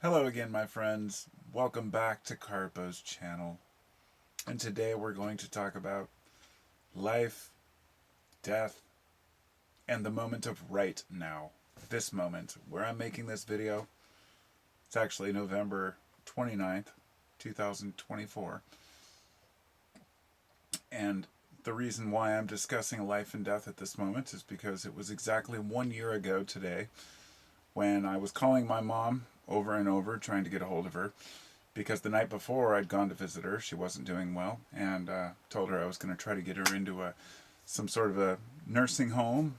Hello again, my friends. Welcome back to Carpo's channel. And today we're going to talk about life, death, and the moment of right now. This moment, where I'm making this video, it's actually November 29th, 2024. And the reason why I'm discussing life and death at this moment is because it was exactly 1 year ago today when I was calling my mom over and over trying to get a hold of her because the night before I'd gone to visit her. She wasn't doing well, and told her I was going to try to get her into some sort of a nursing home.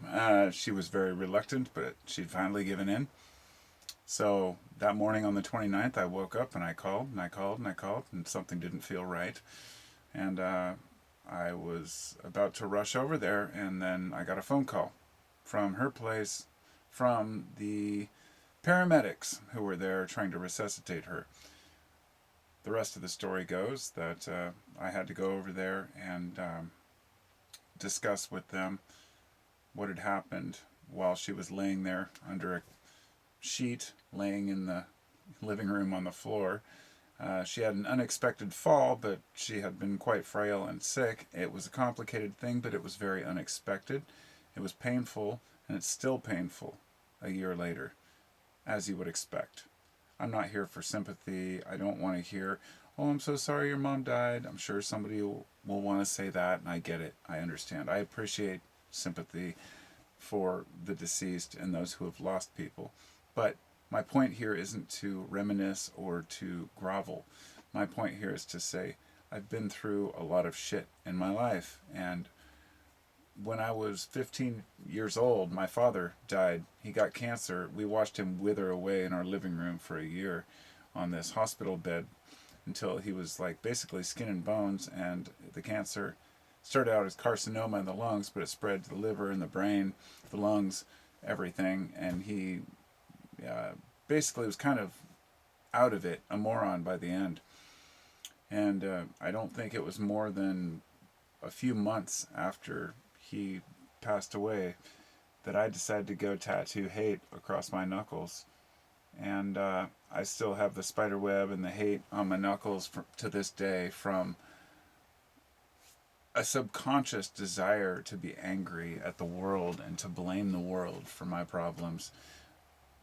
She was very reluctant, but she'd finally given in. So that morning on the 29th, I woke up and I called and I called and I called, and something didn't feel right. And I was about to rush over there, and then I got a phone call from her place from the paramedics who were there trying to resuscitate her. The rest of the story goes that I had to go over there and discuss with them what had happened while she was laying there under a sheet, laying in the living room on the floor. She had an unexpected fall, but she had been quite frail and sick. It was a complicated thing, but it was very unexpected. It was painful, and it's still painful a year later, as you would expect. I'm not here for sympathy. I don't want to hear, oh, I'm so sorry your mom died. I'm sure somebody will want to say that, and I get it. I understand. I appreciate sympathy for the deceased and those who have lost people. But my point here isn't to reminisce or to grovel. My point here is to say I've been through a lot of shit in my life, and when I was 15 years old, my father died. He got cancer. We watched him wither away in our living room for a year on this hospital bed until he was like basically skin and bones, and the cancer started out as carcinoma in the lungs, but it spread to the liver and the brain, the lungs, everything, and he uh, basically was kind of out of it, a moron by the end. And I don't think it was more than a few months after he passed away that I decided to go tattoo hate across my knuckles. And I still have the spider web and the hate on my knuckles to this day from a subconscious desire to be angry at the world and to blame the world for my problems.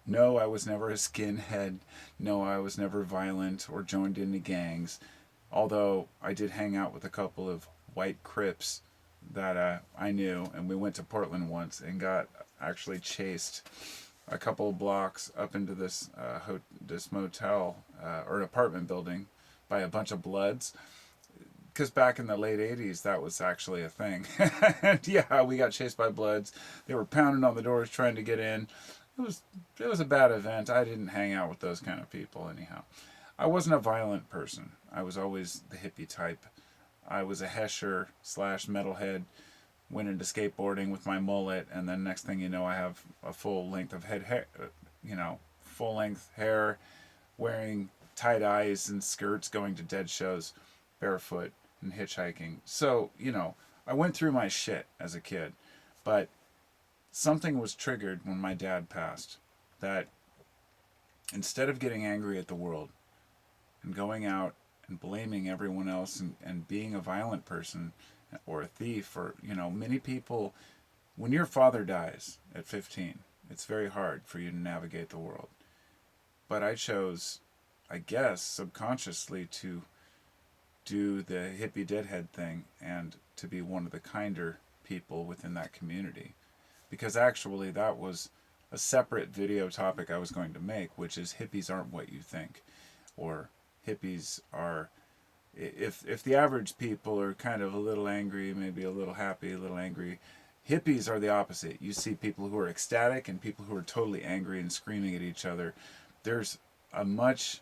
No, I was never a skinhead. No, I was never violent or joined into gangs. Although I did hang out with a couple of white Crips that I knew, and we went to Portland once and got actually chased a couple of blocks up into this motel or an apartment building by a bunch of Bloods. Because back in the late 80s, that was actually a thing. And yeah, we got chased by Bloods. They were pounding on the doors trying to get in. It was it was a bad event. I didn't hang out with those kind of people anyhow. I wasn't a violent person. I was always the hippie type. I was a hesher slash metalhead. Went into skateboarding with my mullet, and then next thing you know, I have a full length of head hair, full length hair, wearing tie dyes and skirts, going to dead shows, barefoot and hitchhiking. So I went through my shit as a kid, but something was triggered when my dad passed. That instead of getting angry at the world and going out and blaming everyone else and being a violent person or a thief or many people, when your father dies at 15, it's very hard for you to navigate the world. But I chose, I guess subconsciously, to do the hippie deadhead thing and to be one of the kinder people within that community, because actually that was a separate video topic I was going to make, which is hippies aren't what you think, or hippies are, if the average people are kind of a little angry, maybe a little happy, a little angry, hippies are the opposite. You see people who are ecstatic and people who are totally angry and screaming at each other. There's a much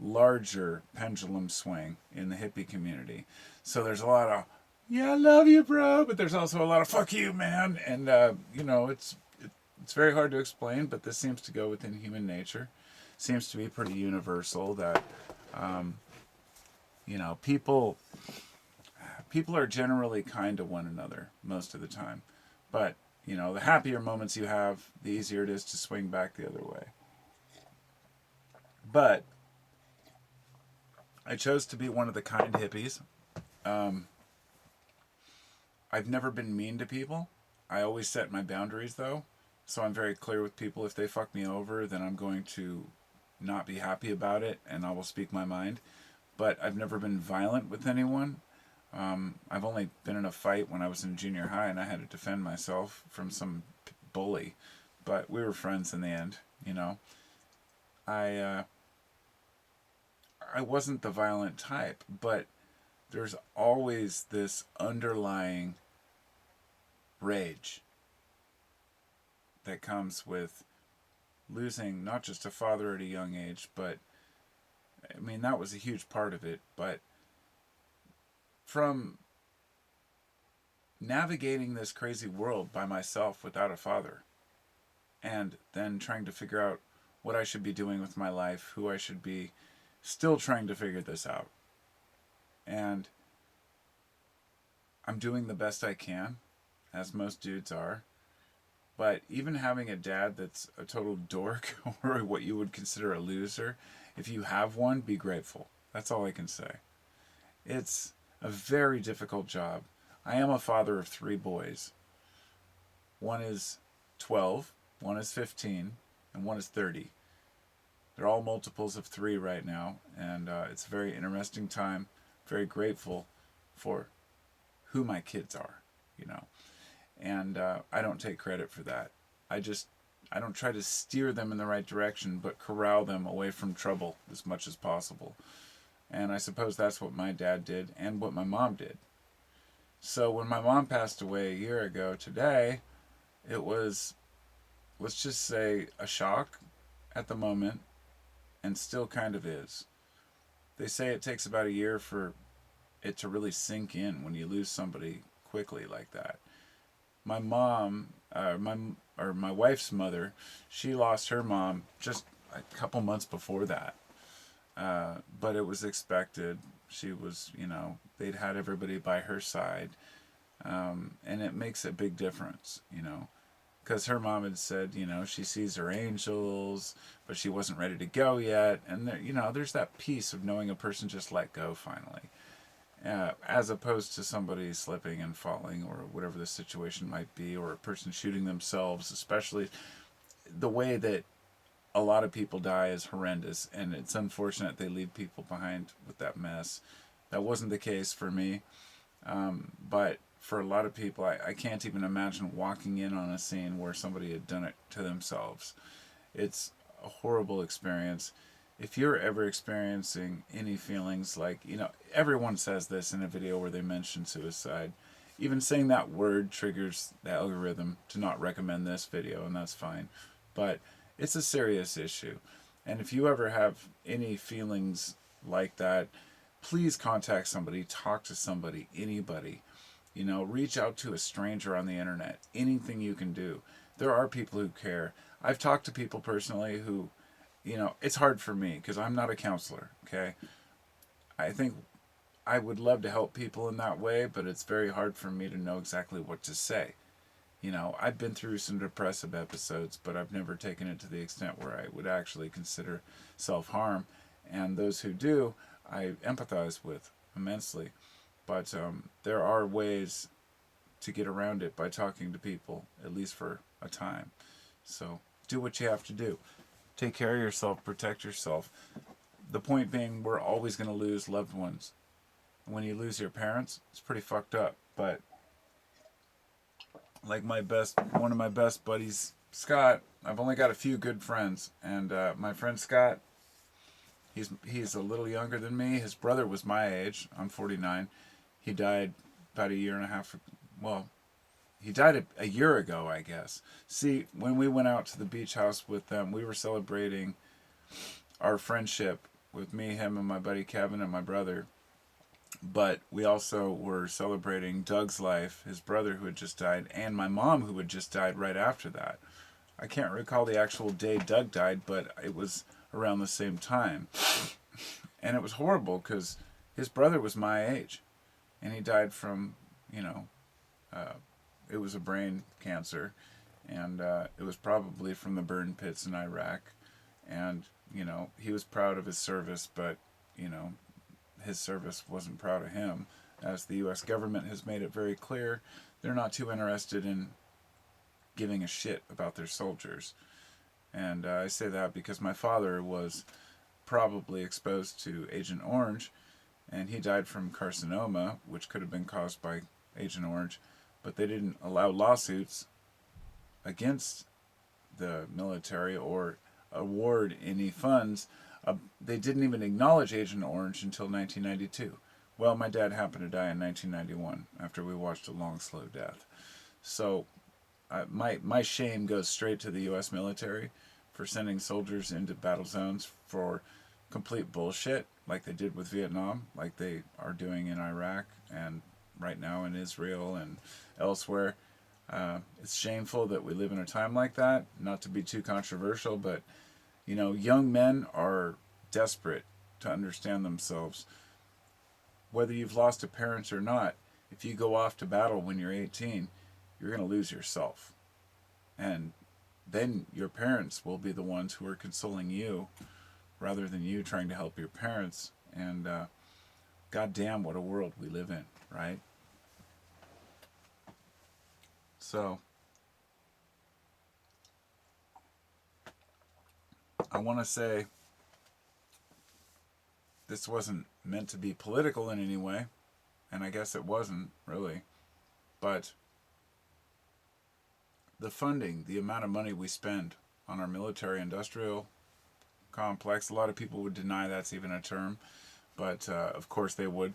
larger pendulum swing in the hippie community. So there's a lot of, yeah, I love you, bro, but there's also a lot of fuck you, man. And it's very hard to explain, but this seems to go within human nature. Seems to be pretty universal that um, people are generally kind to one another most of the time. But the happier moments you have, the easier it is to swing back the other way. But I chose to be one of the kind hippies. Um, I've never been mean to people. I always set my boundaries though. So I'm very clear with people. If they fuck me over, then I'm going to not be happy about it and I will speak my mind. But I've never been violent with anyone. I've only been in a fight when I was in junior high and I had to defend myself from some bully. But we were friends in the end, you know. I uh, I wasn't the violent type, but there's always this underlying rage that comes with losing not just a father at a young age, but I mean, that was a huge part of it. But from navigating this crazy world by myself without a father, and then trying to figure out what I should be doing with my life, who I should be, still trying to figure this out. And I'm doing the best I can, as most dudes are. But even having a dad that's a total dork or what you would consider a loser, if you have one, be grateful. That's all I can say. It's a very difficult job. I am a father of 3 boys. One is 12, one is 15, and one is 30. They're all multiples of 3 right now, and it's a very interesting time. Very grateful for who my kids are, you know. And I don't take credit for that. I just I don't try to steer them in the right direction, but corral them away from trouble as much as possible. And I suppose that's what my dad did and what my mom did. So when my mom passed away a year ago today, it was, let's just say, a shock at the moment, and still kind of is. They say it takes about a year for it to really sink in when you lose somebody quickly like that. My mom, my wife's mother, she lost her mom just a couple months before that. But it was expected. She was, they'd had everybody by her side, and it makes a big difference, because her mom had said, she sees her angels, but she wasn't ready to go yet, and there, there's that piece of knowing a person just let go finally, as opposed to somebody slipping and falling or whatever the situation might be, or a person shooting themselves, especially the way that a lot of people die is horrendous, and it's unfortunate they leave people behind with that mess. That wasn't the case for me, but for a lot of people, I can't even imagine walking in on a scene where somebody had done it to themselves. It's a horrible experience. If you're ever experiencing any feelings like, everyone says this in a video where they mention suicide. Even saying that word triggers the algorithm to not recommend this video, and that's fine. But it's a serious issue. And if you ever have any feelings like that, please contact somebody, talk to somebody, anybody. Reach out to a stranger on the internet. Anything you can do. There are people who care. I've talked to people personally who, it's hard for me because I'm not a counselor, okay? I think I would love to help people in that way, but it's very hard for me to know exactly what to say. I've been through some depressive episodes, but I've never taken it to the extent where I would actually consider self harm. And those who do, I empathize with immensely. But there are ways to get around it by talking to people, at least for a time. So do what you have to do. Take care of yourself, protect yourself. The point being, we're always going to lose loved ones. When you lose your parents, it's pretty fucked up. But like one of my best buddies, Scott, I've only got a few good friends, and my friend Scott, he's a little younger than me. His brother was my age. I'm 49. He died about a year and a half. Well, he died a year ago, I guess. See, when we went out to the beach house with them, we were celebrating our friendship with me, him, and my buddy Kevin and my brother. But we also were celebrating Doug's life, his brother who had just died, and my mom who had just died right after that. I can't recall the actual day Doug died, but it was around the same time. And it was horrible because his brother was my age. And he died from, uh, it was a brain cancer. And it was probably from the burn pits in Iraq. And, he was proud of his service, but, you know, his service wasn't proud of him. As the U.S. government has made it very clear, they're not too interested in giving a shit about their soldiers. And I say that because my father was probably exposed to Agent Orange, and he died from carcinoma, which could have been caused by Agent Orange, but they didn't allow lawsuits against the military or award any funds. They didn't even acknowledge Agent Orange until 1992. Well, my dad happened to die in 1991 after we watched A Long Slow Death. So my shame goes straight to the U.S. military for sending soldiers into battle zones for complete bullshit, like they did with Vietnam, like they are doing in Iraq and right now in Israel and elsewhere. It's shameful that we live in a time like that. Not to be too controversial, but young men are desperate to understand themselves. Whether you've lost a parent or not, if you go off to battle when you're 18, you're going to lose yourself. And then your parents will be the ones who are consoling you rather than you trying to help your parents. And goddamn, what a world we live in, right? So, I want to say this wasn't meant to be political in any way, and I guess it wasn't, really. But the funding, the amount of money we spend on our military industrial complex, a lot of people would deny that's even a term, but of course they would,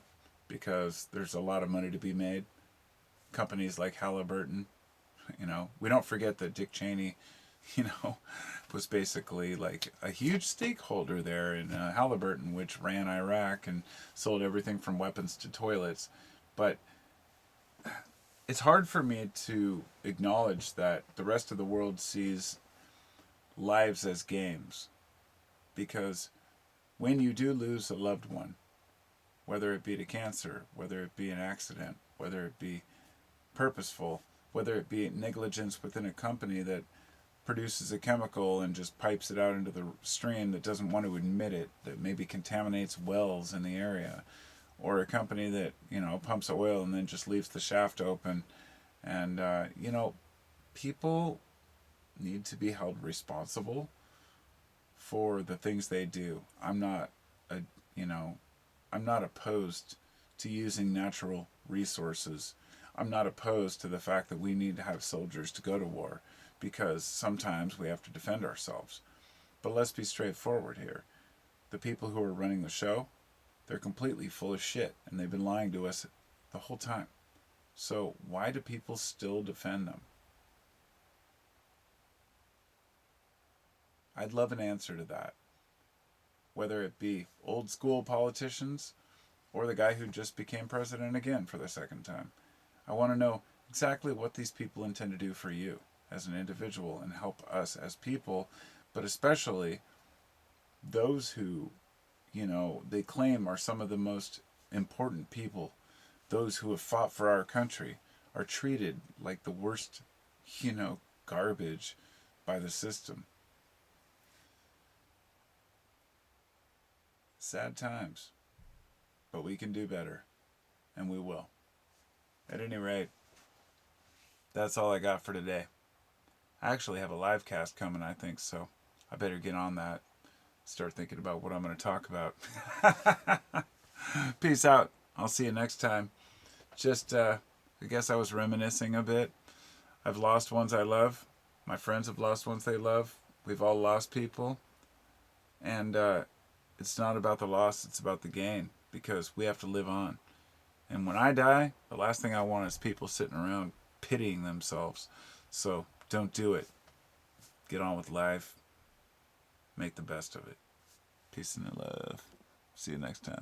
because there's a lot of money to be made. Companies like Halliburton, we don't forget that Dick Cheney, was basically like a huge stakeholder there in Halliburton, which ran Iraq and sold everything from weapons to toilets. But it's hard for me to acknowledge that the rest of the world sees lives as games. Because when you do lose a loved one, whether it be to cancer, whether it be an accident, whether it be purposeful, whether it be negligence within a company that produces a chemical and just pipes it out into the stream that doesn't want to admit it, that maybe contaminates wells in the area, or a company that, pumps oil and then just leaves the shaft open. And, people need to be held responsible for the things they do. A, I'm not opposed to using natural resources. I'm not opposed to the fact that we need to have soldiers to go to war, because sometimes we have to defend ourselves. But let's be straightforward here. The people who are running the show, they're completely full of shit, and they've been lying to us the whole time. So why do people still defend them? I'd love an answer to that. Whether it be old school politicians or the guy who just became president again for the second time. I want to know exactly what these people intend to do for you as an individual and help us as people, but especially those who, they claim are some of the most important people, those who have fought for our country, are treated like the worst, garbage by the system. Sad times, but we can do better, and we will. At any rate, that's all I got for today. I actually have a live cast coming, I think, so I better get on that. Start thinking about what I'm going to talk about. Peace out. I'll see you next time. Just, I guess I was reminiscing a bit. I've lost ones I love. My friends have lost ones they love. We've all lost people. And it's not about the loss, it's about the gain. Because we have to live on. And when I die, the last thing I want is people sitting around pitying themselves. So don't do it. Get on with life. Make the best of it. Peace and love. See you next time.